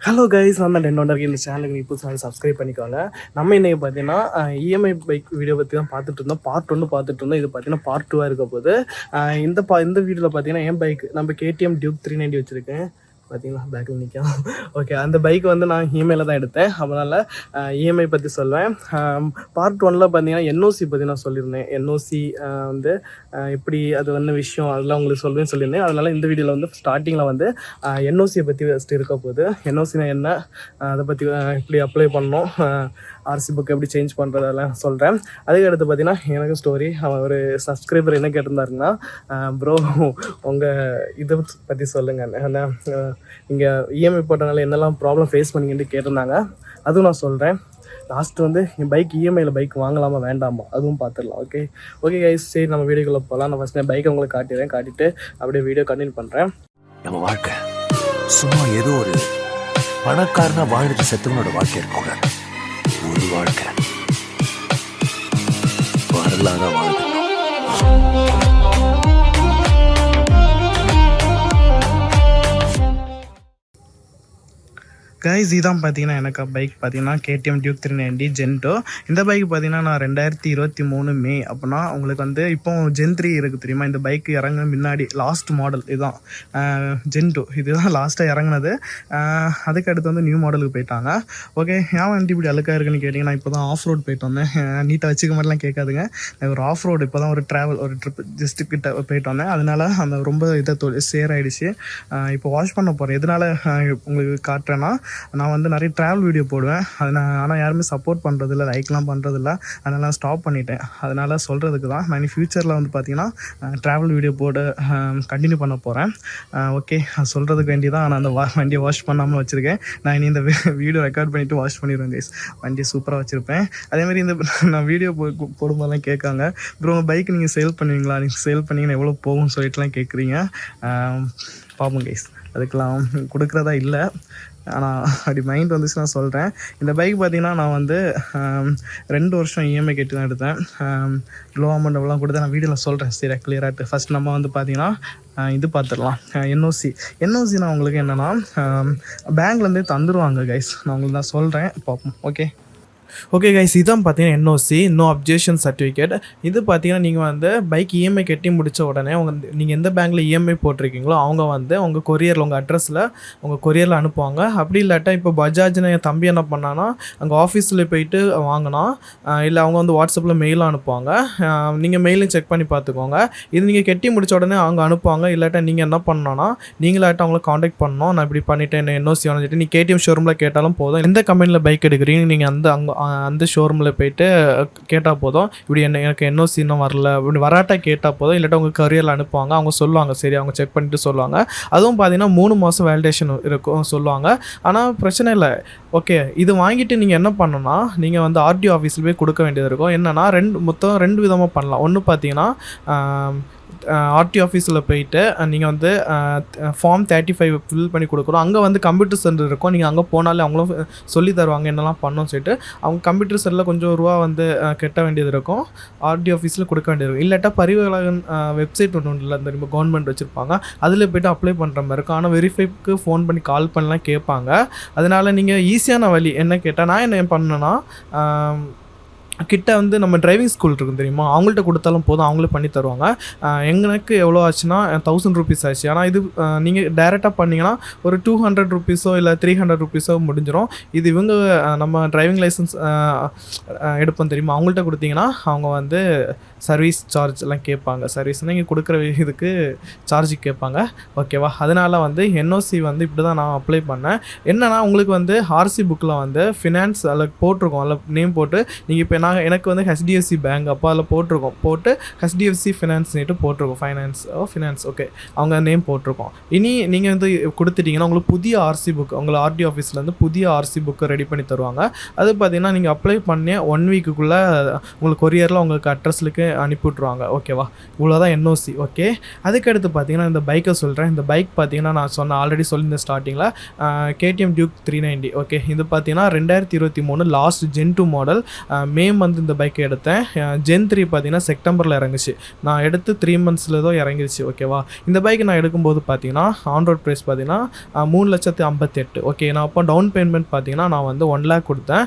Hello guys, நான் தான் ten இந்த சேனலுக்கு நீ புதுசாக சப்ஸ்கிரைப் பண்ணிக்கோங்க. நம்ம இன்னைக்கு பார்த்தீங்கன்னா இஎம்ஐ பைக் வீடியோ பற்றி தான் பார்த்துட்டு இருந்தோம். பார்ட் 1 பார்த்துட்டு இருந்தோம். இது பார்த்தீங்கன்னா பார்ட் 2 இருக்க போது. இந்த வீடியோவில் பார்த்தீங்கன்னா என் பைக் நம்ம கேடிஎம் டியூக் 390 வச்சுருக்கேன். பார்த்தீங்களா பேக்கில் நிற்கும். ஓகே, அந்த பைக் வந்து நான் இஎம்ஐயில் தான் எடுத்தேன். அதனால் இஎம்ஐ பற்றி சொல்வேன். பார்ட் 1ல் பார்த்தீங்கன்னா என்ஓசி பற்றி நான் சொல்லியிருந்தேன். என்ஓசி வந்து எப்படி அது வந்து விஷயம் அதெல்லாம் உங்களுக்கு சொல்லியிருந்தேன். அதனால் இந்த வீடியோவில் வந்து ஸ்டார்டிங்கில் வந்து என்ஓசியை பற்றி ஃபஸ்ட்டு இருக்க போகுது. என்ஓசினா என்ன, அதை பற்றி எப்படி அப்ளை பண்ணணும், ஆர்சி புக் எப்படி சேஞ்ச் பண்ணுறதெல்லாம் சொல்கிறேன். அதுக்கு அடுத்து பார்த்தீங்கன்னா எனக்கு ஸ்டோரி. ஒரு சப்ஸ்கிரைபர் என்ன கேட்டிருந்தாருன்னா, ப்ரோ உங்கள் இதை பற்றி சொல்லுங்கள், இங்கே இஎம்ஐ போட்டனால என்னெல்லாம் ப்ராப்ளம் ஃபேஸ் பண்ணிக்கிட்டு கேட்டிருந்தாங்க. அதுவும் நான் சொல்கிறேன். லாஸ்ட்டு வந்து என் பைக் இஎம்ஐயில் பைக் வாங்கலாமா வேண்டாமா அதுவும் பார்த்துடலாம். ஓகே கைஸ், சரி நம்ம வீடியோக்குள்ளே போகலாம். நான் ஃபஸ்ட் பைக்கை உங்களுக்கு காட்டிட்டு அப்படியே வீடியோ கண்டினியூ பண்ணுறேன். நம்ம வாழ்க்கை சும்மா ஏதோ ஒரு பணக்காரனா வாழ்ந்துட்டு செத்தவனோட வாழ்க்கை இருக்கக்கூடாது. ஒரு வாழ்க்கை வரலாறா வாழ்க்கை. கைஸ், இதான் பார்த்தீங்கன்னா எனக்கு பைக் பார்த்தீங்கன்னா கேடிஎம் டியூக் 390 ஜென்டோ. இந்த பைக் பார்த்தீங்கன்னா நான் 2023 மே அப்படின்னா உங்களுக்கு வந்து இப்போ ஜென் 3 இருக்குது தெரியுமா. இந்த பைக் இறங்க முன்னாடி லாஸ்ட் மாடல் இதுதான் ஜென்டோ. இதுதான் லாஸ்ட்டாக இறங்கினது. அதுக்கு அடுத்து வந்து நியூ மாடலுக்கு போயிட்டாங்க. ஓகே, ஏன் வண்டி இப்படி அழுக்காக இருக்குன்னு கேட்டிங்கன்னா, இப்போ தான் ஆஃப் ரோட் போயிட்டு வந்தேன். நீட்டாக வச்சுக்க மாதிரிலாம் கேட்காதுங்க. ஒரு ஆஃப் ரோடு இப்போ தான் ஒரு ட்ரிப் ஜஸ்ட்டு கிட்ட போயிட்டு வந்தேன். அதனால் அந்த ரொம்ப இதை சேர் ஆகிடுச்சு. இப்போ வாஷ் பண்ண போகிறேன். எதனால் உங்களுக்கு காட்டுறேன்னா, நான் வந்து நிறைய ட்ராவல் வீடியோ போடுவேன். ஆனால் யாருமே சப்போர்ட் பண்ணுறதில்ல, லைக்லாம் பண்ணுறதில்ல. அதனால் நான் ஸ்டாப் பண்ணிட்டேன். அதனால் சொல்கிறதுக்கு தான் நான் இனி ஃப்யூச்சரில் வந்து பார்த்திங்கன்னா ட்ராவல் வீடியோ போட கண்டினியூ பண்ண போகிறேன். ஓகே, சொல்கிறதுக்கு வேண்டி தான் நான் அந்த வண்டியை வாஷ் பண்ணாமல் வச்சுருக்கேன். நான் இனி இந்த வீடியோ ரெக்கார்ட் பண்ணிவிட்டு வாஷ் பண்ணிடுவேன் கைஸ். வண்டியை சூப்பராக வச்சுருப்பேன். அதேமாதிரி இந்த நான் வீடியோ போடும்போதெல்லாம் கேட்காங்க, ப்ரோ பைக் நீங்கள் சேல் பண்ணுவீங்களா, நீங்கள் சேல் பண்ணிங்கன்னா எவ்வளோ போகும்னு சொல்லிட்டுலாம் கேட்குறீங்க. பார்ப்போம் கைஸ், அதுக்கெலாம் கொடுக்குறதா இல்லை. ஆனால் அப்படி மைண்ட் வந்துச்சு நான் சொல்கிறேன். இந்த பைக் பார்த்திங்கன்னா நான் வந்து 2 வருஷம் இஎம்ஐ கட்டி தான் எடுத்தேன். லோ அமௌண்ட்டெல்லாம் கொடுத்து நான் வீடியோவில் சொல்கிறேன் சரி கிளியராகிட்டு. ஃபஸ்ட் நம்ம வந்து பார்த்திங்கன்னா இது பார்த்துடலாம். என்ஓசினா உங்களுக்கு என்னென்னா பேங்க்லேருந்தே தந்துடுவாங்க கைஸ். நான் உங்களுக்கு தான் சொல்கிறேன், பார்ப்போம். ஓகே கைஸ், இதான் பார்த்தீங்கன்னா என்ஓசி, நோ அப்ஜெக்ஷன் சர்டிஃபிகேட். இது பார்த்தீங்கன்னா நீங்கள் வந்து பைக் இஎம்ஐ கட்டி முடித்த உடனே நீங்கள் எந்த பேங்க்கில் இஎம்ஐ போட்டிருக்கீங்களோ அவங்க வந்து உங்கள் கொரியரில் உங்கள் அட்ரஸில் உங்கள் கொரியரில் அனுப்புவாங்க. அப்படி இல்லாட்டா இப்போ பஜாஜ்னு என் தம்பி என்ன பண்ணான்னா அங்கே ஆஃபீஸில் போயிட்டு வாங்கினா, இல்லை அவங்க வந்து வாட்ஸ்அப்பில் மெயிலும் அனுப்புவாங்க. நீங்கள் மெயிலையும் செக் பண்ணி பார்த்துக்கோங்க. இது நீங்கள் கட்டி முடித்த உடனே அவங்க அனுப்புவாங்க. இல்லாட்டா நீங்கள் என்ன பண்ணணும்னா நீங்களாட்ட அவங்கள காண்டாக்ட் பண்ணணும். நான் இப்படி பண்ணிவிட்டேன், என்ன என்ஓசி வந்துட்டு நீ கேடிஎம் ஷோரூமில் கேட்டாலும் போதும். எந்த கம்பெனியில் பைக் எடுக்கிறீங்க நீங்கள் அந்த ஷோரூமில் போய்ட்டு கேட்டால் போதும். இப்படி எனக்கு என்ஓசி இன்னும் வரல, இப்படி வராட்டா கேட்டால் போதும். இல்லாட்டா உங்கள் கரியரில் அனுப்புவாங்க. அவங்க சொல்லுவாங்க, சரி அவங்க செக் பண்ணிட்டு சொல்லுவாங்க. அதுவும் பார்த்தீங்கன்னா 3 மாதம் வேலிடேஷன் இருக்கும் சொல்லுவாங்க. ஆனால் பிரச்சனை இல்லை. ஓகே, இது வாங்கிட்டு நீங்கள் என்ன பண்ணணும்னா நீங்கள் வந்து ஆர்டிஓ ஆஃபீஸில் போய் கொடுக்க வேண்டியது இருக்கும். என்னென்னா மொத்தம் 2 விதமாக பண்ணலாம். ஒன்று பார்த்தீங்கன்னா ஆர்டிஓ ஆஃபீஸில் போயிட்டு நீங்கள் வந்து ஃபார்ம் 35 ஃபில் பண்ணி கொடுக்குறோம். அங்கே வந்து கம்ப்யூட்டர் சென்டர் இருக்கும். நீங்கள் அங்கே போனாலே அவங்களும் சொல்லி தருவாங்க என்னெல்லாம் பண்ணணும்னு சொல்லிட்டு. அவங்க கம்ப்யூட்டர் சென்டரில் கொஞ்சம் ரூபா வந்து கட்ட வேண்டியது இருக்கும். ஆர்டிஓ ஆஃபீஸில் கொடுக்க வேண்டியது இருக்கும். இல்லாட்டா பரிவகன் வெப்சைட் ஒன்று இல்லை, அந்த கவர்மெண்ட் வச்சுருப்பாங்க, அதில் போய்ட்டு அப்ளை பண்ணுற மாதிரி இருக்கும். ஆனால் வெரிஃபைக்கு ஃபோன் பண்ணி கால் பண்ணலாம் கேட்பாங்க. அதனால் நீங்கள் ஈஸியான வழி என்ன கேட்டால், நான் என்ன பண்ணேன்னா கிட்ட வந்து நம்ம டிரைவிங் ஸ்கூல் இருக்கும் தெரியுமா, அவங்கள்ட்ட கொடுத்தாலும் போதும், அவங்களே பண்ணி தருவாங்க. எங்களுக்கு எவ்வளோ ஆச்சுன்னா 1000 ரூபீஸ் ஆச்சு. ஆனால் இது நீங்கள் டைரெக்டாக பண்ணிங்கன்னா ஒரு 200 ரூபீஸோ இல்லை 300 ரூபீஸோ முடிஞ்சிடும். இது இவங்க நம்ம டிரைவிங் லைசன்ஸ் எடுப்போம் தெரியுமா, அவங்கள்ட்ட கொடுத்தீங்கன்னா அவங்க வந்து சர்வீஸ் சார்ஜ் எல்லாம் கேட்பாங்க. சர்வீஸ்னால் நீங்கள் கொடுக்குற இதுக்கு சார்ஜ் கேட்பாங்க. ஓகேவா, அதனால் வந்து என்ஓசி வந்து இப்படி தான் நான் அப்ளை பண்ணேன். என்னென்னா உங்களுக்கு வந்து ஆர்சி புக்கில் வந்து ஃபினான்ஸ் அதில் போட்டிருக்கோம், அதில் நேம் போட்டு நீங்கள் இப்போ எனக்கு வந்து ஹெச்டிஎஃப்சி பேங்க் அப்போ அதில் போட்டு ஹெச்டிஎஃப்சி ஃபினான்ஸ்னுட்டு போட்டிருக்கோம். ஃபினான்ஸ் ஓகே, அவங்க நேம் போட்டிருக்கோம். இனி நீங்கள் வந்து கொடுத்துட்டிங்கன்னா உங்களுக்கு புதிய ஆர்சி புக் உங்களை ஆர்டிஓ ஆஃபீஸ்லேருந்து புதிய ஆர்சி புக்கை ரெடி பண்ணி தருவாங்க. அது பார்த்தீங்கன்னா நீங்கள் அப்ளை பண்ணி 1 வீக்குள்ளே உங்களுக்கு கொரியரில் உங்களுக்கு அட்ரஸ்லுக்கு அனுப்பிவிட்ருவாங்க. ஓகேவா, இவ்வளோதான் என்ஓசி. ஓகே, அதுக்கடுத்து பார்த்தீங்கன்னா இந்த பைக்கை சொல்கிறேன். இந்த பைக் பார்த்தீங்கன்னா நான் ஆல்ரெடி சொல்லியிருந்தேன் ஸ்டார்டிங்கில், கேடிஎம் டியூக் 390. ஓகே, இது பார்த்தீங்கன்னா 2023 last gen 2 model May month இந்த பைக்கை எடுத்தேன். ஜென் 3 பார்த்தீங்கன்னா செப்டம்பரில் இறங்குச்சு. நான் எடுத்து 3 மந்த்ஸில் தான் இறங்கிருச்சு. ஓகேவா, இந்த பைக் நான் எடுக்கும்போது பார்த்தீங்கன்னா ஆன் ரோட் ப்ரைஸ் பார்த்தீங்கன்னா 3,58,000. ஓகே, நான் அப்போ டவுன் பேமெண்ட் பார்த்தீங்கன்னா நான் வந்து 1 lakh கொடுத்தேன்.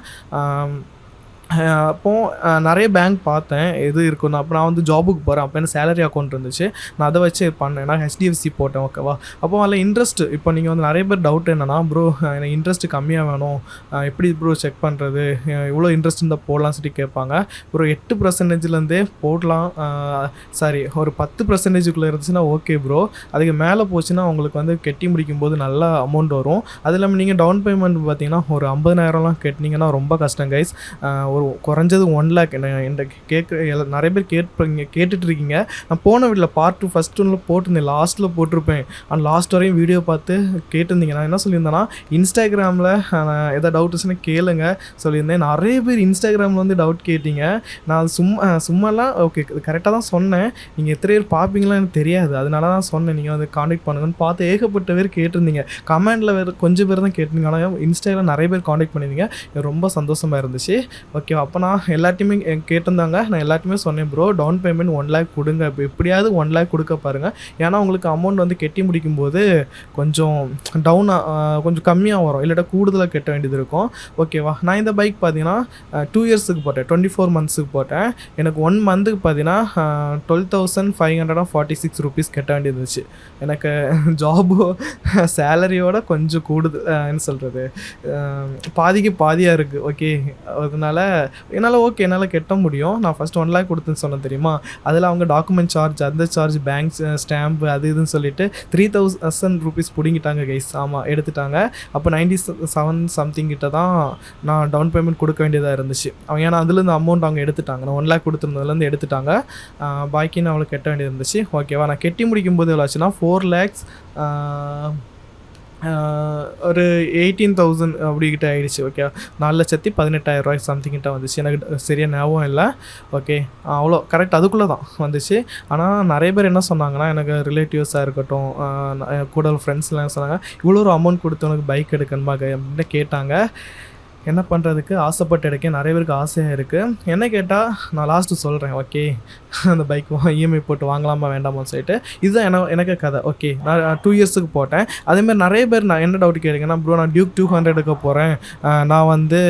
அப்போது நிறைய பேங்க் பார்த்தேன் எது இருக்குன்னு. அப்போ நான் வந்து ஜாபுக்கு போகிறேன். அப்போ எனக்கு சேலரி அக்கௌண்ட் இருந்துச்சு. நான் அதை வச்சு பண்ணேன். நான் HDFC போட்டேன். ஓகேவா, அப்போ அதில் இன்ட்ரெஸ்ட்டு இப்போ நீங்கள் வந்து நிறைய பேர் டவுட் என்னென்னா, ப்ரோ எனக்கு இன்ட்ரெஸ்ட்டு கம்மியாக வேணும், எப்படி ப்ரோ செக் பண்ணுறது, இவ்வளோ இன்ட்ரெஸ்ட் இருந்தால் போடலாம் சொல்லி கேட்பாங்க. ஒரு 8%லேருந்தே போடலாம். சாரி, ஒரு 10%க்குள்ளே இருந்துச்சுன்னா ஓகே ப்ரோ. அதுக்கு மேலே போச்சுன்னா உங்களுக்கு வந்து கட்டி முடிக்கும்போது நல்ல அமௌண்ட் வரும். அது இல்லாமல் நீங்கள் டவுன் பேமெண்ட் பார்த்தீங்கன்னா ஒரு 50,000லாம் கட்டினீங்கன்னா ரொம்ப கஷ்டம் கைஸ். ஒரு குறைஞ்சது 1 lakh என்ன நிறைய பேர் கேட்டுட்ருக்கீங்க. நான் போன வீட்டில் பார்ட் 2 ஃபஸ்ட் ஒன்றில் போட்டிருந்தேன், லாஸ்ட்டில் போட்டிருப்பேன். ஆனால் லாஸ்ட் வரையும் வீடியோ பார்த்து கேட்டிருந்தீங்க. நான் என்ன சொல்லியிருந்தேன்னா, இன்ஸ்டாகிராமில் எதாவது டவுட்ஸ்ன்னு கேளுங்க சொல்லியிருந்தேன். நிறைய பேர் இன்ஸ்டாகிராமில் வந்து டவுட் கேட்டீங்க. நான் சும்மாலாம் ஓகே கரெக்டாக தான் சொன்னேன். நீங்கள் எத்தனை பேர் பார்ப்பீங்களான்னு எனக்கு தெரியாது, அதனால தான் சொன்னேன் நீங்கள் வந்து காண்டாக்ட் பண்ணுங்கன்னு. பார்த்து ஏகப்பட்ட பேர் கேட்டிருந்தீங்க. கமெண்டில் வேறு கொஞ்சம் பேர் தான் கேட்டிருந்தீங்க, ஆனால் இன்ஸ்டாகிராம் நிறைய பேர் காண்டாக்ட் பண்ணியிருந்தீங்க. ரொம்ப சந்தோஷமாக இருந்துச்சு. ஓகே, அப்போ நான் எல்லாத்தையுமே கேட்டிருந்தாங்க. நான் எல்லாத்தையுமே சொன்னேன், ப்ரோ டவுன் பேமெண்ட் 1 lakh கொடுங்க, இப்போ எப்படியாவது 1 lakh கொடுக்க பாருங்கள். ஏன்னா உங்களுக்கு அமௌண்ட் வந்து கட்டி முடிக்கும்போது கொஞ்சம் கொஞ்சம் கம்மியாக வரும், இல்லாட்டா கூடுதலாக கட்ட வேண்டியது இருக்கும். ஓகேவா, நான் இந்த பைக் பார்த்தீங்கன்னா 2 இயர்ஸுக்கு போட்டேன், 24 மந்த்ஸுக்கு போட்டேன். எனக்கு 1 மந்த்துக்கு பார்த்தீங்கன்னா 12,546 rupees கட்ட வேண்டியது இருந்துச்சு. எனக்கு ஜாபு சேலரியோட கொஞ்சம் கூடுதல் என்ன சொல்கிறது, பாதிக்கு பாதியாக இருக்குது. ஓகே, அதனால என்னால் கட்ட முடியும். நான் ஃபஸ்ட் 1 lakh கொடுத்துன்னு சொன்னேன் தெரியுமா, அதில் அவங்க டாக்குமெண்ட் சார்ஜ், அந்த சார்ஜ், பேங்க் ஸ்டாம்ப், அது இதுன்னு சொல்லிட்டு 3,000 rupees பிடிங்கிட்டாங்க கைஸ். ஆமாம், எடுத்துட்டாங்க. அப்போ 97 something கிட்ட தான் நான் டவுன் பேமெண்ட் கொடுக்க வேண்டியதாக இருந்துச்சு. அவங்க ஏன்னா அதுலேருந்து அமௌண்ட் அவங்க எடுத்துட்டாங்க. நான் 1 lakh கொடுத்துருந்ததுலேருந்து எடுத்துட்டாங்க. பாக்கி நான் அவளுக்கு கட்ட வேண்டியது இருந்துச்சு. ஓகேவா, நான் கட்டி முடிக்கும்போது எவ்வளோ ஆச்சுன்னா 4 lakhs ஒரு 18,000 அப்படிக்கிட்ட ஆகிடுச்சு. ஓகே, 4,18,000 சம்திங் கிட்ட வந்துச்சு. எனக்கு சரியாக ஞாபகம் இல்லை. ஓகே, அவ்வளோ கரெக்ட் அதுக்குள்ளே தான் வந்துச்சு. ஆனால் நிறைய பேர் என்ன சொன்னாங்கன்னா, எனக்கு ரிலேட்டிவ்ஸாக இருக்கட்டும், கூட ஃப்ரெண்ட்ஸ்லாம் சொன்னாங்க, இவ்வளோ ஒரு அமௌண்ட் கொடுத்து உனக்கு பைக் எடுக்கணுமா அப்படின்னு கேட்டாங்க. என்ன பண்ணுறதுக்கு, ஆசைப்பட்டு எடுக்க நிறைய பேருக்கு ஆசையாக இருக்குது. என்ன கேட்டால் நான் லாஸ்ட்டு சொல்கிறேன். ஓகே, அந்த பைக் இஎம்ஐ போட்டு வாங்கலாமா வேண்டாமான்னு சொல்லிட்டு இதுதான் எனக்கு கதை. ஓகே, நான் 2 இயர்ஸுக்கு போட்டேன். அதேமாதிரி நிறைய பேர் நான் என்ன டவுட் கேட்குறேன்னா, ப்ரோ நான் டியூக் 200 எடுக்க போகிறேன், நான் வந்து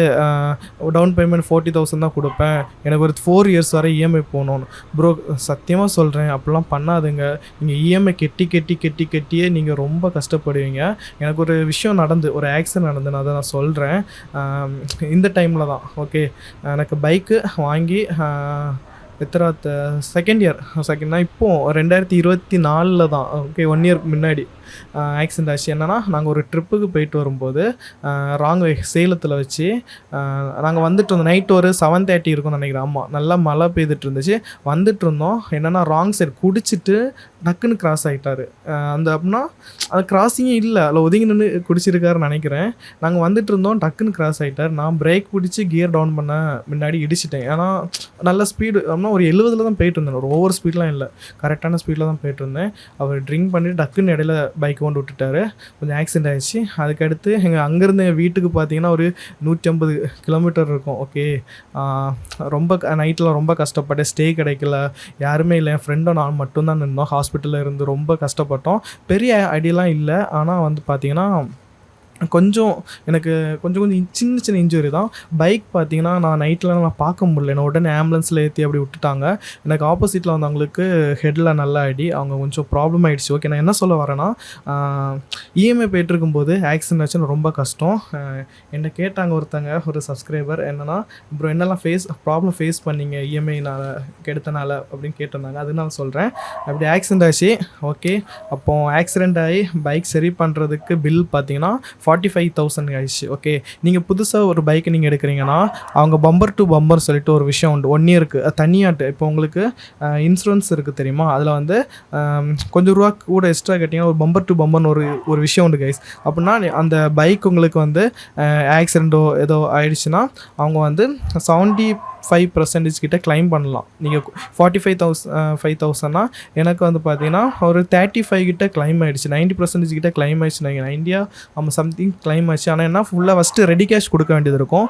டவுன் பேமெண்ட் 40,000 தான் கொடுப்பேன், எனக்கு ஒரு 4 years வரை இஎம்ஐ போகணுன்னு. ப்ரோ சத்தியமாக சொல்கிறேன், அப்படிலாம் பண்ணாதுங்க. நீங்கள் இஎம்ஐ கெட்டியே நீங்கள் ரொம்ப கஷ்டப்படுவீங்க. எனக்கு ஒரு விஷயம் ஒரு ஆக்சிடென்ட் நடந்து, நான் அதை நான் சொல்கிறேன். இந்த டைமில் தான். ஓகே, எனக்கு பைக்கு வாங்கி செகண்ட் இப்போது 2024 தான். ஓகே, 1 year முன்னாடி ஆக்சிடென்ட் ஆச்சு. என்னென்னா, நாங்கள் ஒரு ட்ரிப்புக்கு போயிட்டு வரும்போது ராங் வே சேலத்தில் வச்சு நாங்கள் வந்துட்டு இருந்தோம். நைட்டு ஒரு 7:30 இருக்கும்னு நினைக்கிறேன். ஆமாம், நல்லா மழை பெய்துட்டு இருந்துச்சு. வந்துட்டு இருந்தோம். என்னென்னா, ராங் சைடு குடிச்சிட்டு டக்குன்னு கிராஸ் ஆகிட்டார். அப்படின்னா அது கிராஸிங்கே இல்லை, அதில் ஒதுங்கி நின்று குடிச்சிருக்காருன்னு நினைக்கிறேன். நாங்கள் வந்துட்டு இருந்தோம், டக்குன்னு கிராஸ் ஆகிட்டார். நான் பிரேக் பிடிச்சி கியர் டவுன் பண்ண முன்னாடி இடிச்சிட்டேன். ஏன்னா நல்ல ஸ்பீடு, அப்படின்னா ஒரு 70 தான் போயிட்டு இருந்தேன், ஒரு ஓவர் ஸ்பீட்லாம் இல்லை, கரெக்டான ஸ்பீடில் தான் போயிட்டு இருந்தேன். அவர் ட்ரிங்க் பண்ணிட்டு டக்குன்னு இடையில பைக் கொண்டு விட்டுட்டாரு. கொஞ்சம் ஆக்சிடென்ட் ஆகிடுச்சு. அதுக்கடுத்து அங்கேருந்து எங்கள் வீட்டுக்கு பார்த்தீங்கன்னா ஒரு 150 கிலோமீட்டர் இருக்கும். ஓகே, ரொம்ப நைட்டில் ரொம்ப கஷ்டப்பட்டேன். ஸ்டே கிடைக்கல, யாருமே இல்லை, என் ஃப்ரெண்டும் நான் மட்டும்தான் இருந்தோம். ஹாஸ்பிட்டலில் இருந்து ரொம்ப கஷ்டப்பட்டோம். பெரிய ஐடியாலாம் இல்லை. ஆனால் வந்து பார்த்தீங்கன்னா எனக்கு கொஞ்சம் சின்ன இன்ஜுரி தான். பைக் பார்த்தீங்கன்னா நான் நைட்டில் நான் பார்க்க முடியல, என்ன உடனே ஆம்புலன்ஸில் ஏற்றி அப்படி விட்டுட்டாங்க. எனக்கு ஆப்போசிட்டில் வந்தவங்களுக்கு ஹெட்டில் நல்லா அடி, அவங்க கொஞ்சம் ப்ராப்ளம் ஆகிடுச்சு. ஓகே, நான் என்ன சொல்ல வரேன்னா, இஎம்ஐ போய்ட்டுருக்கும்போது ஆக்சிடென்ட் ஆச்சுன்னு ரொம்ப கஷ்டம். என்னை கேட்டாங்க ஒரு சப்ஸ்கிரைபர், என்னென்னா ப்ரோ என்னெல்லாம் ப்ராப்ளம் ஃபேஸ் பண்ணிங்க இஎம்ஐனால் கெடுத்தனால அப்படின்னு கேட்டிருந்தாங்க. அது நான் சொல்கிறேன். அப்படி ஆக்சிடென்ட் ஆச்சு. ஓகே, அப்போது ஆக்சிடென்ட் ஆகி பைக் சரி பண்ணுறதுக்கு பில் பார்த்தீங்கன்னா 45,000 ஆயிடுச்சு. ஓகே, நீங்கள் புதுசாக ஒரு பைக்கை நீங்கள் எடுக்கிறீங்கன்னா அவங்க பம்பர் டு பம்பர் சொல்லிட்டு ஒரு விஷயம் உண்டு, 1 yearக்கு தனியாட்டு. இப்போ உங்களுக்கு இன்சூரன்ஸ் இருக்குது தெரியுமா, அதில் வந்து கொஞ்சம் ரூபா கூட எக்ஸ்ட்ரா கேட்டிங்கன்னா ஒரு பம்பர் டு பம்பர்னு ஒரு விஷயம் உண்டு கைஸ். அப்படின்னா அந்த பைக் உங்களுக்கு வந்து ஆக்சிடென்ட்டோ ஏதோ ஆயிடுச்சுன்னா அவங்க வந்து 5% கிட்ட கிளைம் பண்ணலாம். நீங்கள் 5,000னா எனக்கு வந்து பார்த்தீங்கன்னா ஒரு 35 கிட்ட கிளைம் ஆகிடுச்சு. 90% கிட்ட கிளைம் ஆகிடுச்சு. நான் இந்தியா சம்திங் கிளைம் ஆச்சு. ஆனால் என்ன ஃபுல்லாக ஃபஸ்ட்டு ரெடி கேஷ் கொடுக்க வேண்டியது இருக்கும்.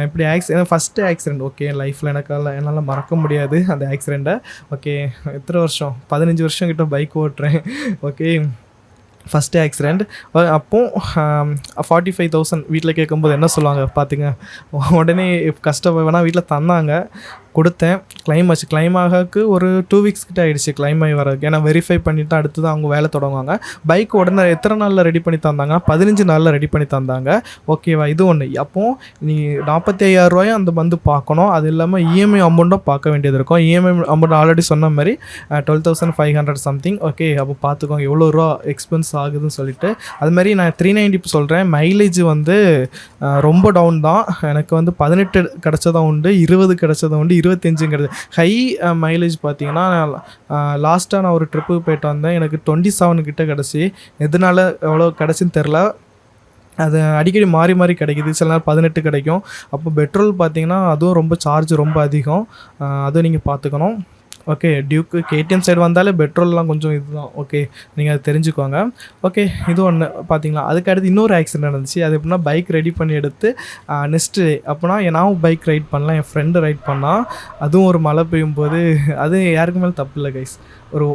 இப்படி ஃபஸ்ட்டு ஆக்சிடெண்ட் ஓகே லைஃப்பில் என்னால் மறக்க முடியாது அந்த ஆக்சிடெண்ட்டை. ஓகே எத்தனை வருஷம் 15 வருஷம் கிட்ட பைக் ஓட்டுறேன். Okay first accident. அப்போது 45,000 வீட்டில் கேட்கும்போது என்ன சொல்லுவாங்க பார்த்துங்க. உடனே கஷ்டப்படனா வீட்டில் தந்தாங்க, கொடுத்தேன். கிளைம் ஆச்சு. கிளைம் ஆகக்கு ஒரு 2 வீக்ஸ் கிட்ட ஆகிடுச்சு கிளைம் ஆகி வரதுக்கு. ஏன்னா வெரிஃபை பண்ணிவிட்டு அடுத்து தான் அவங்க வேலை தொடங்குவாங்க. பைக் உடனே எத்தனை நாளில் ரெடி பண்ணி தந்தாங்க? 15 நாளில் ரெடி பண்ணி தந்தாங்க. ஓகேவா, இது ஒன்று. அப்போது நீ 45,000 அந்த வந்து பார்க்கணும். அது இல்லாமல் இஎம்ஐ அமௌண்ட்டும் பார்க்க வேண்டியது இருக்கும். இஎம்ஐ அமௌண்ட் ஆல்ரெடி சொன்ன மாதிரி 12,500 சம்திங். ஓகே, அப்போ பார்த்துக்கோங்க எவ்வளோ ரூபா எக்ஸ்பென்ஸ் ஆகுதுன்னு சொல்லிட்டு. அது மாதிரி நான் 390 சொல்கிறேன். மைலேஜ் வந்து ரொம்ப டவுன் தான். எனக்கு வந்து 18 கிடச்சதான் உண்டு, 20 கிடச்சதான் உண்டு, 25 கிடையாது. ஹை மைலேஜ் பார்த்தீங்கன்னா லாஸ்ட்டாக நான் ஒரு ட்ரிப்புக்கு போயிட்டு வந்தேன். எனக்கு 27 கிட்ட கிடச்சி. எதனால எவ்வளோ கிடச்சின்னு தெரில. அது அடிக்கடி மாறி மாறி கிடைக்கிது. சில நேரம் 18 கிடைக்கும். அப்போ பெட்ரோல் பார்த்தீங்கன்னா அதுவும் ரொம்ப சார்ஜ் ரொம்ப அதிகம். அதுவும் நீங்கள் பார்த்துக்கணும். ஓகே, டியூக்கு கேடிஎம் சைடு வந்தாலே பெட்ரோல்லாம் கொஞ்சம் இதுதான். ஓகே, நீங்கள் அதை தெரிஞ்சுக்கோங்க. ஓகே, இது ஒன்று பார்த்தீங்களா. அதுக்கு அடுத்து இன்னொரு ஆக்சிடென்ட் நடந்துச்சு. அது எப்படின்னா பைக் ரெடி பண்ணி எடுத்து நெக்ஸ்ட்டு டே அப்போனா நான் பைக் ரைட் பண்ணலாம், என் ஃப்ரெண்டு ரைட் பண்ணால். அதுவும் ஒரு மழை பெய்யும் போது அது யாருக்கு மேலே தப்பு இல்லை கைஸ். ஒரு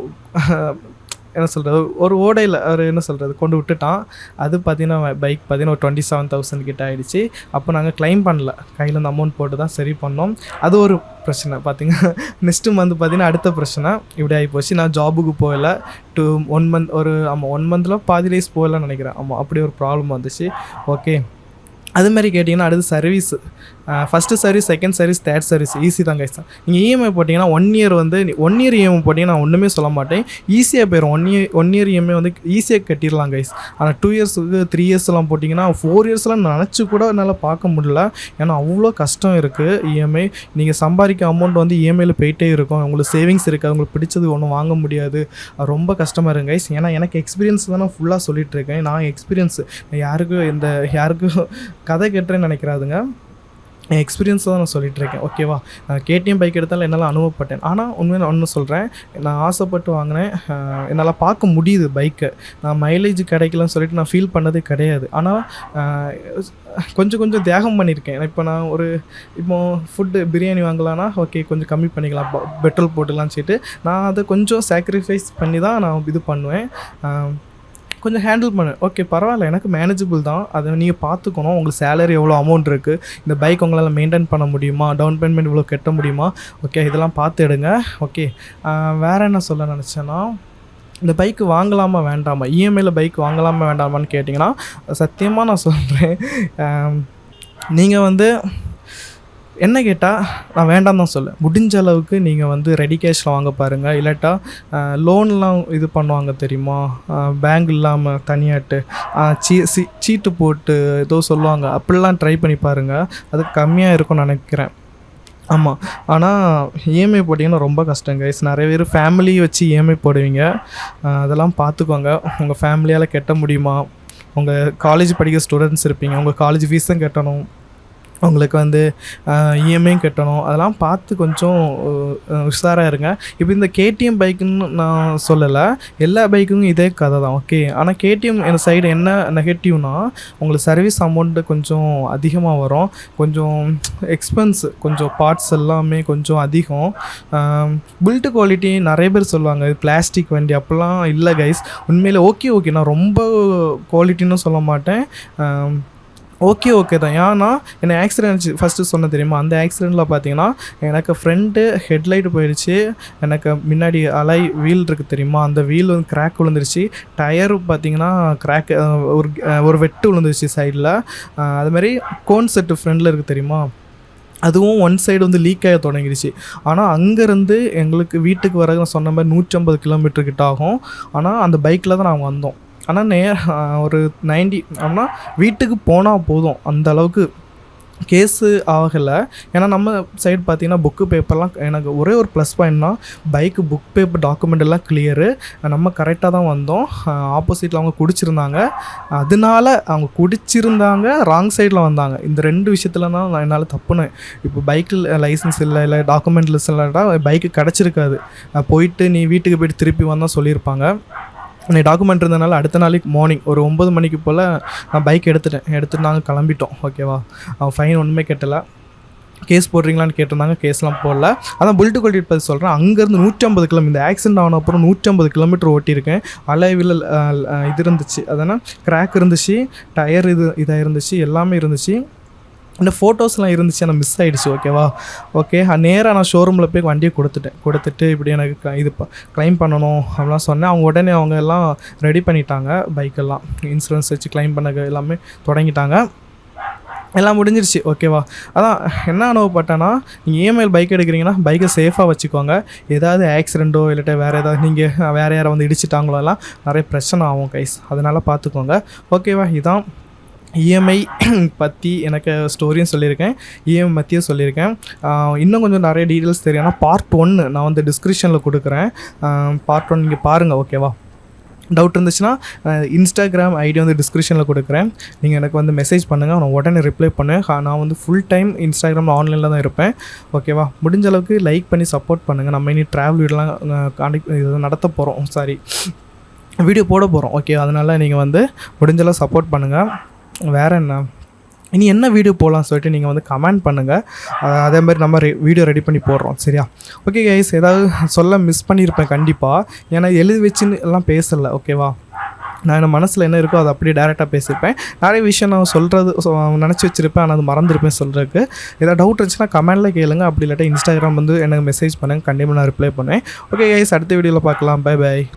என்ன சொல்கிறது, ஒரு ஓடையில் ஒரு என்ன சொல்கிறது கொண்டு விட்டுட்டான். அது பார்த்தீங்கன்னா பைக் பார்த்தீங்கன்னா ஒரு 27,000 கிட்ட ஆகிடுச்சு. அப்போ நாங்கள் கிளைம் பண்ணல, கையில் அந்த அமௌண்ட் போட்டு தான் சரி பண்ணோம். அது ஒரு பிரச்சனை பார்த்தீங்கன்னா. நெக்ஸ்ட்டு மந்த் பார்த்தீங்கன்னா அடுத்த பிரச்சனை இப்படி ஆகி போச்சு. நான் ஜாபுக்கு போகல. 1 மந்த் ஒரு 1 மந்தில் பாதி டேஸ் போகலன்னு நினைக்கிறேன். அப்படி ஒரு ப்ராப்ளம் வந்துச்சு. ஓகே, அது மாதிரி கேட்டிங்கன்னா அடுத்து service. First service, second service, third service easy தான் கைஸ் தான். நீங்கள் இஎம்ஐ போட்டிங்கன்னா 1 இயர் வந்து 1 இயர் இஎம்ஐ போட்டிங்கன்னா நான் ஒன்றுமே சொல்ல மாட்டேன், ஈஸியாக போயிடும். 1 இயர் இஎம்ஐ வந்து ஈஸியாக கட்டிடலாம் கைஸ். ஆனால் 2 இயர்ஸுக்கு 3 இயர்ஸ்லாம் போட்டிங்கன்னா 4 இயர்ஸ்லாம் நினச்சி கூட என்னால் பார்க்க முடியல. ஏன்னா அவ்வளோ கஷ்டம் இருக்குது இஎம்ஐ. நீங்கள் சம்பாதிக்க அமௌண்ட் வந்து இஎம்ஐயில் போயிட்டே இருக்கும். உங்களுக்கு சேவிங்ஸ் இருக்காது, உங்களுக்கு பிடிச்சது ஒன்றும் வாங்க முடியாது. ரொம்ப கஷ்டமாக இருக்கும் கைஸ். ஏன்னா எனக்கு எக்ஸ்பீரியன்ஸ் தான் நான் ஃபுல்லாக சொல்லிகிட்ருக்கேன். நான் எக்ஸ்பீரியன்ஸ் யாருக்கும் கதை கேட்டுறேன்னு நினைக்கிறாதுங்க. என் எக்ஸ்பீரியன்ஸ் தான் நான் சொல்லிகிட்ருக்கேன். ஓகேவா, நான் கேடிஎம் பைக் எடுத்தாலும் என்னால் அனுபவப்பட்டேன். ஆனால் உண்மையாக ஒன்று சொல்கிறேன், நான் ஆசைப்பட்டு வாங்கினேன். என்னால் பார்க்க முடியுது பைக்கை. நான் மைலேஜ் கிடைக்கலன்னு சொல்லிட்டு நான் ஃபீல் பண்ணதே கிடையாது. ஆனால் கொஞ்சம் தியாகம் பண்ணியிருக்கேன். இப்போ நான் இப்போ ஃபுட்டு பிரியாணி வாங்கலான்னா ஓகே கொஞ்சம் கம்மி பண்ணிக்கலாம், பெட்ரோல் போட்டுக்கலான்னு சொல்லிட்டு நான் அதை கொஞ்சம் சாக்ரிஃபைஸ் பண்ணி தான் நான் இது பண்ணுவேன். கொஞ்சம் ஹேண்டில் பண்ணு. ஓகே பரவாயில்ல, எனக்கு மேனேஜபிள் தான். அதை நீங்கள் பார்த்துக்கணும். உங்களுக்கு சேலரி எவ்வளோ அமௌண்ட் இருக்குது, இந்த பைக் உங்களால் மெயின்டைன் பண்ண முடியுமா, டவுன் பேமெண்ட் இவ்வளோ கட்ட முடியுமா, ஓகே இதெல்லாம் பார்த்து எடுங்க. ஓகே, வேறு என்ன சொல்ல நினச்சேன்னா, இந்த பைக்கு வாங்கலாமா வேண்டாமா, இஎம்ஐயில் பைக் வாங்கலாமா வேண்டாமான்னு கேட்டிங்கன்னா சத்தியமாக நான் சொல்கிறேன், நீங்கள் வந்து என்ன கேட்டால் நான் வேண்டாம் தான் சொல்ல. முடிஞ்ச அளவுக்கு நீங்கள் வந்து ரெடி கேஷில் வாங்க பாருங்கள். இல்லாட்டா லோன்லாம் இது பண்ணுவாங்க தெரியுமா, பேங்க் இல்லாமல் தனியாட்டு சீட்டு போட்டு ஏதோ சொல்லுவாங்க, அப்படிலாம் ட்ரை பண்ணி பாருங்கள். அது கம்மியாக இருக்கும்னு நினைக்கிறேன். ஆமாம், ஆனால் இஎம்ஐ போட்டிங்கன்னா ரொம்ப கஷ்டம் கைஸ். நிறைய பேர் ஃபேமிலி வச்சு இஎம்ஐ போடுவீங்க. அதெல்லாம் பார்த்துக்கோங்க. உங்கள் ஃபேமிலியால் கட்ட முடியுமா, உங்கள் காலேஜ் படிக்கிற ஸ்டூடெண்ட்ஸ் இருப்பீங்க, உங்கள் காலேஜ் ஃபீஸும் கட்டணும், உங்களுக்கு வந்து இஎம்ஐயும் கட்டணும். அதெல்லாம் பார்த்து கொஞ்சம் உஷாராக இருங்க. இப்போ இந்த கேடிஎம் பைக்குன்னு நான் சொல்லலை, எல்லா பைக்குக்கும் இதே கதை தான். ஓகே, ஆனால் கேடிஎம் என் சைடு என்ன நெகட்டிவ்னால் உங்களுக்கு சர்வீஸ் அமௌண்ட்டு கொஞ்சம் அதிகமாக வரும். கொஞ்சம் எக்ஸ்பென்ஸ், கொஞ்சம் பார்ட்ஸ் எல்லாமே கொஞ்சம் அதிகம். பில்ட் குவாலிட்டி நிறைய பேர் சொல்லுவாங்க இது பிளாஸ்டிக் வண்டி, அப்படிலாம் இல்லை கைஸ். உண்மையில் ஓகே நான் ரொம்ப குவாலிட்டின்னு சொல்ல மாட்டேன், ஓகே தான். ஏன்னா என்னை ஆக்சிடென்ட் ஃபஸ்ட்டு சொன்ன தெரியுமா, அந்த ஆக்சிடெண்ட்டில் பார்த்தீங்கன்னா எனக்கு ஃப்ரண்ட்டு ஹெட்லைட் போயிடுச்சு, எனக்கு முன்னாடி வீல் இருக்குது தெரியுமா, அந்த வீல் வந்து கிராக் விழுந்துருச்சு, டயரு பார்த்தீங்கன்னா கிராக் ஒரு வெட்டு விழுந்துருச்சு சைடில். அதுமாதிரி கோன் செட்டு ஃப்ரெண்டில் இருக்குது தெரியுமா, அதுவும் ஒன் சைடு வந்து லீக் ஆக தொடங்கிடுச்சு. ஆனால் அங்கேருந்து எங்களுக்கு வீட்டுக்கு வர நான் சொன்ன மாதிரி 150 கிலோமீட்டர் கிட்ட ஆகும். ஆனால் அந்த பைக்கில் தான் நாங்கள் வந்தோம். ஆனால் ஒரு 90 அப்படின்னா வீட்டுக்கு போனால் போதும், அந்த அளவுக்கு கேஸு ஆகலை. ஏன்னா நம்ம சைடு பார்த்தீங்கன்னா புக்கு பேப்பர்லாம் எனக்கு ஒரே ஒரு ப்ளஸ் பாயிண்ட்னா பைக்கு புக் பேப்பர் டாக்குமெண்ட் எல்லாம் கிளியரு. நம்ம கரெக்டாக தான் வந்தோம். ஆப்போசிட்டில் அவங்க குடிச்சிருந்தாங்க, அதனால அவங்க குடிச்சிருந்தாங்க, ராங் சைடில் வந்தாங்க. இந்த 2 விஷயத்துல தான் நான் என்னால் தப்புனேன். இப்போ பைக்கில் லைசன்ஸ் இல்லை டாக்குமெண்ட் லிஸ்ட் இல்லைடா பைக்கு கிடச்சிருக்காது. போயிட்டு நீ வீட்டுக்கு போய்ட்டு திருப்பி வந்தால் சொல்லியிருப்பாங்க. நீ டாக்குமெண்ட் இருந்தனால அடுத்த நாளைக்கு மார்னிங் ஒரு 9 மணிக்கு போல் நான் பைக் எடுத்துகிட்டு நாங்கள் கிளம்பிட்டோம். ஓகேவா, ஃபைன் ஒன்றுமே கட்டலை. கேஸ் போடுறீங்களான்னு கேட்டிருந்தாங்க, கேஸ்லாம் போடல. அதான் புல்லட் குவாலிட்டி பற்றி சொல்கிறேன். அங்கேருந்து 150 கிலோமீட்டர், இந்த ஆக்சிடென்ட் ஆன அப்புறம் 150 கிலோமீட்டர் ஓட்டியிருக்கேன். அலைவில் இது இருந்துச்சு, அதனால் கிராக் இருந்துச்சு, டயர் இதாக இருந்துச்சு, எல்லாமே இருந்துச்சு. இந்த ஃபோட்டோஸ்லாம் இருந்துச்சு, ஆனால் மிஸ் ஆகிடுச்சு. ஓகேவா, ஓகே. நேராக நான் ஷோரூமில் போய் வண்டியை கொடுத்துட்டு இப்படி எனக்கு இது க்ளைம் பண்ணணும் அப்படிலாம் சொன்னேன். அவங்க உடனே அவங்க எல்லாம் ரெடி பண்ணிட்டாங்க. பைக்கெல்லாம் இன்சூரன்ஸ் வச்சு க்ளைம் பண்ண எல்லாமே தொடங்கிட்டாங்க. எல்லாம் முடிஞ்சிருச்சு. ஓகேவா, அதான் என்ன அனுபவப்பட்டேன்னா, நீங்கள் இஎம்ஐயில் பைக் எடுக்கிறீங்கன்னா பைக்கை சேஃபாக வச்சுக்கோங்க. ஏதாவது ஆக்சிடெண்ட்டோ இல்லாட்ட வேறு ஏதாவது நீங்கள் வேறு யாரை வந்து இடிச்சிட்டாங்களோ எல்லாம் நிறைய பிரச்சனை ஆகும் கைஸ், அதனால் பார்த்துக்கோங்க. ஓகேவா, இதான் இஎம்ஐ பற்றி எனக்கு ஸ்டோரியும் சொல்லியிருக்கேன், இஎம்ஐ பற்றியும் சொல்லியிருக்கேன். இன்னும் கொஞ்சம் நிறைய டீட்டெயில்ஸ் தெரியும். ஆனால் பார்ட் 1 நான் வந்து டிஸ்கிரிப்ஷனில் கொடுக்குறேன். பார்ட் 1 நீங்கள் பாருங்கள். ஓகேவா, டவுட் இருந்துச்சுன்னா இன்ஸ்டாகிராம் ஐடி வந்து டிஸ்கிரிப்ஷனில் கொடுக்குறேன். நீங்கள் எனக்கு வந்து மெசேஜ் பண்ணுங்கள், நான் உடனே ரிப்ளை பண்ணுவேன். நான் வந்து ஃபுல் டைம் இன்ஸ்டாகிராமில் ஆன்லைனில் தான் இருப்பேன். ஓகேவா, முடிஞ்ச அளவுக்கு லைக் பண்ணி சப்போர்ட் பண்ணுங்கள். நம்ம இனி ட்ராவல் வீடெலாம் இது நடத்த போகிறோம், வீடியோ போட போகிறோம். ஓகே, அதனால் நீங்கள் வந்து முடிஞ்சளவு சப்போர்ட் பண்ணுங்கள். வேறு என்ன, இனி என்ன வீடியோ போடலாம் சொல்லிட்டு நீங்கள் வந்து கமெண்ட் பண்ணுங்கள். அதே மாதிரி நம்ம வீடியோ ரெடி பண்ணி போடுறோம். சரியா, ஓகே கைஸ். ஏதாவது சொல்ல மிஸ் பண்ணியிருப்பேன் கண்டிப்பாக, ஏன்னா எழுதி வச்சுன்னு எல்லாம் பேசலை. ஓகேவா, நான் என் மனசில் என்ன இருக்கோ அதை அப்படியே டேரெக்டாக பேசியிருப்பேன். நிறைய விஷயம் நான் நினச்சி வச்சுருப்பேன், ஆனால் அது மறந்துருப்பேன் சொல்கிறதுக்கு. ஏதாவது டவுட் இருந்துச்சுன்னா கமெண்டில் கேளுங்க, அப்படி இல்லாட்டா இன்ஸ்டாகிராம் வந்து எனக்கு மெசேஜ் பண்ணுங்கள், கண்டிப்பாக நான் ரிப்ளை பண்ணுவேன். ஓகே கைஸ், அடுத்த வீடியோவில் பார்க்கலாம். பை.